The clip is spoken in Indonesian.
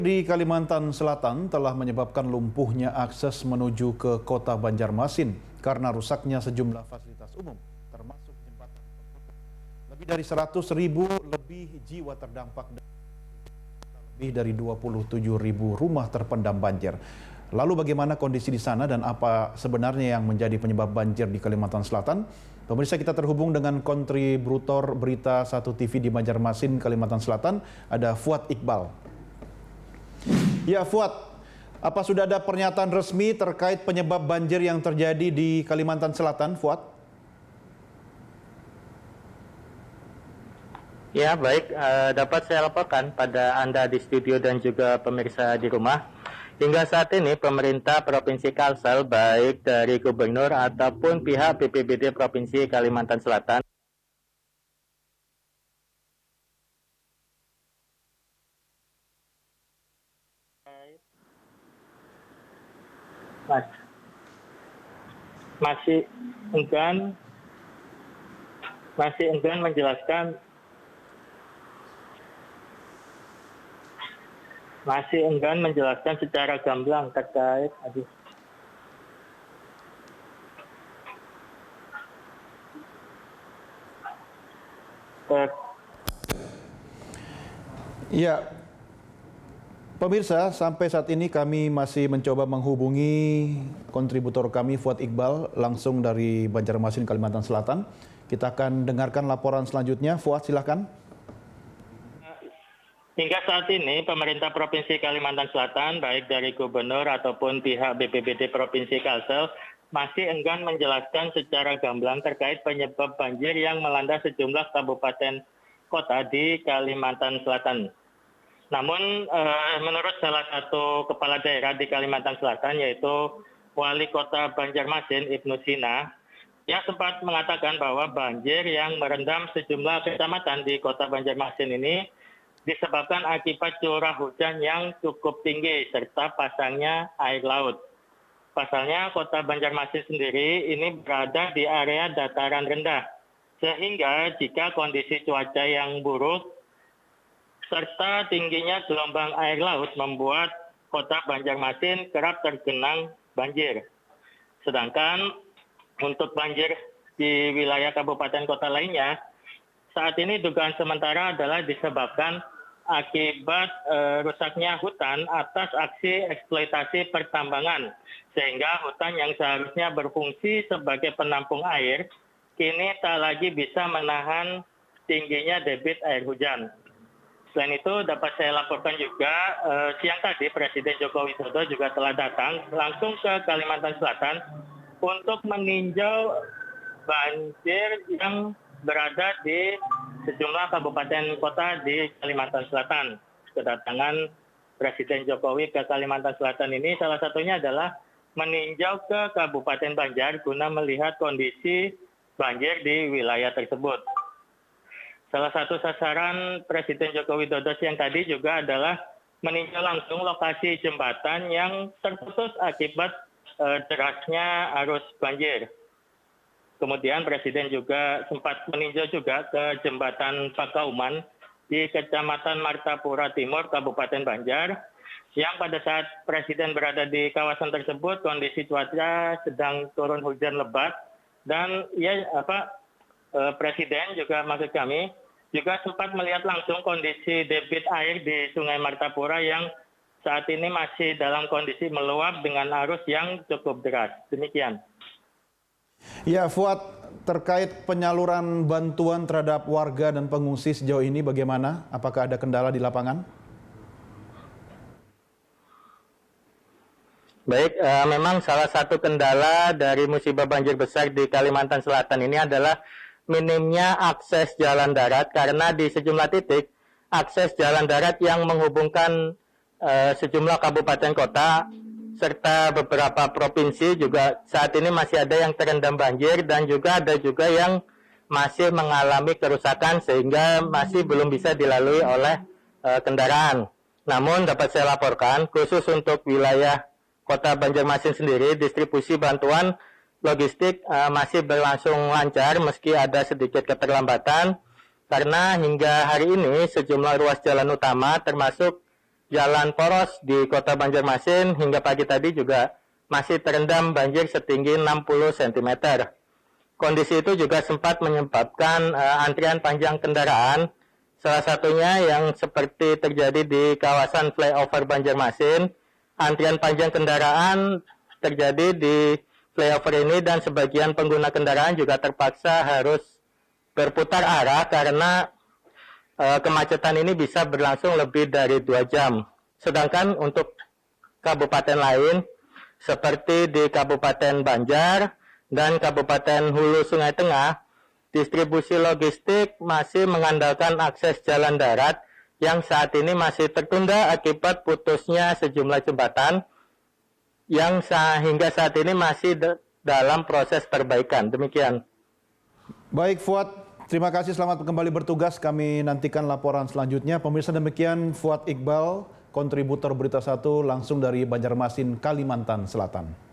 Di Kalimantan Selatan telah menyebabkan lumpuhnya akses menuju ke kota Banjarmasin karena rusaknya sejumlah fasilitas umum, termasuk jembatan. Lebih dari 100.000 lebih jiwa terdampak dan lebih dari 27.000 rumah terpendam banjir. Lalu bagaimana kondisi di sana dan apa sebenarnya yang menjadi penyebab banjir di Kalimantan Selatan? Pemirsa, kita terhubung dengan kontributor Berita 1 TV di Banjarmasin, Kalimantan Selatan, ada Fuad Iqbal. Ya, Fuad, apa sudah ada pernyataan resmi terkait penyebab banjir yang terjadi di Kalimantan Selatan, Fuad? Ya, baik. Dapat saya laporkan pada Anda di studio dan juga pemirsa di rumah. Hingga saat ini, pemerintah Provinsi Kalsel, baik dari Gubernur ataupun pihak BPBD Provinsi Kalimantan Selatan, masih enggan menjelaskan secara gamblang terkait Ya, pemirsa, sampai saat ini kami masih mencoba menghubungi kontributor kami Fuad Iqbal langsung dari Banjarmasin, Kalimantan Selatan. Kita akan dengarkan laporan selanjutnya. Fuad, silakan. Hingga saat ini, pemerintah Provinsi Kalimantan Selatan, baik dari Gubernur ataupun pihak BPBD Provinsi Kalsel, masih enggan menjelaskan secara gamblang terkait penyebab banjir yang melanda sejumlah kabupaten kota di Kalimantan Selatan. Namun, menurut salah satu kepala daerah di Kalimantan Selatan, yaitu Wali Kota Banjarmasin, Ibnu Sina, yang sempat mengatakan bahwa banjir yang merendam sejumlah kecamatan di Kota Banjarmasin ini disebabkan akibat curah hujan yang cukup tinggi serta pasangnya air laut. Pasalnya, Kota Banjarmasin sendiri ini berada di area dataran rendah, sehingga jika kondisi cuaca yang buruk serta tingginya gelombang air laut membuat Kota Banjarmasin kerap tergenang banjir. Sedangkan untuk banjir di wilayah kabupaten kota lainnya, saat ini dugaan sementara adalah disebabkan akibat rusaknya hutan atas aksi eksploitasi pertambangan, sehingga hutan yang seharusnya berfungsi sebagai penampung air, kini tak lagi bisa menahan tingginya debit air hujan. Selain itu, dapat saya laporkan juga, siang tadi Presiden Joko Widodo juga telah datang langsung ke Kalimantan Selatan untuk meninjau banjir yang berada di sejumlah kabupaten kota di Kalimantan Selatan. Kedatangan Presiden Jokowi ke Kalimantan Selatan ini salah satunya adalah meninjau ke Kabupaten Banjar guna melihat kondisi banjir di wilayah tersebut. Salah satu sasaran Presiden Joko Widodo siang tadi juga adalah meninjau langsung lokasi jembatan yang terputus akibat derasnya arus banjir. Kemudian Presiden juga sempat meninjau juga ke jembatan Pakauman di Kecamatan Martapura Timur, Kabupaten Banjar, yang pada saat Presiden berada di kawasan tersebut kondisi cuaca sedang turun hujan lebat dan Presiden juga maksud kami juga sempat melihat langsung kondisi debit air di Sungai Martapura yang saat ini masih dalam kondisi meluap dengan arus yang cukup deras. Demikian. Ya, Fuad, terkait penyaluran bantuan terhadap warga dan pengungsi sejauh ini bagaimana? Apakah ada kendala di lapangan? Baik, memang salah satu kendala dari musibah banjir besar di Kalimantan Selatan ini adalah minimnya akses jalan darat, karena di sejumlah titik akses jalan darat yang menghubungkan sejumlah kabupaten kota serta beberapa provinsi juga saat ini masih ada yang terendam banjir dan juga ada juga yang masih mengalami kerusakan sehingga masih belum bisa dilalui oleh kendaraan. Namun dapat saya laporkan khusus untuk wilayah Kota Banjarmasin sendiri, distribusi bantuan logistik masih berlangsung lancar meski ada sedikit keterlambatan karena hingga hari ini sejumlah ruas jalan utama termasuk jalan poros di Kota Banjarmasin hingga pagi tadi juga masih terendam banjir setinggi 60 cm. Kondisi itu juga sempat menyebabkan antrian panjang kendaraan, salah satunya yang seperti terjadi di kawasan flyover Banjarmasin. Antrian panjang kendaraan terjadi di flyover ini dan sebagian pengguna kendaraan juga terpaksa harus berputar arah karena kemacetan ini bisa berlangsung lebih dari 2 jam. Sedangkan untuk kabupaten lain seperti di Kabupaten Banjar dan Kabupaten Hulu Sungai Tengah, distribusi logistik masih mengandalkan akses jalan darat yang saat ini masih tertunda akibat putusnya sejumlah jembatan yang hingga saat ini masih dalam proses perbaikan. Demikian. Baik Fuad, terima kasih, selamat kembali bertugas. Kami nantikan laporan selanjutnya. Pemirsa, demikian Fuad Iqbal, kontributor Berita 1 langsung dari Banjarmasin, Kalimantan Selatan.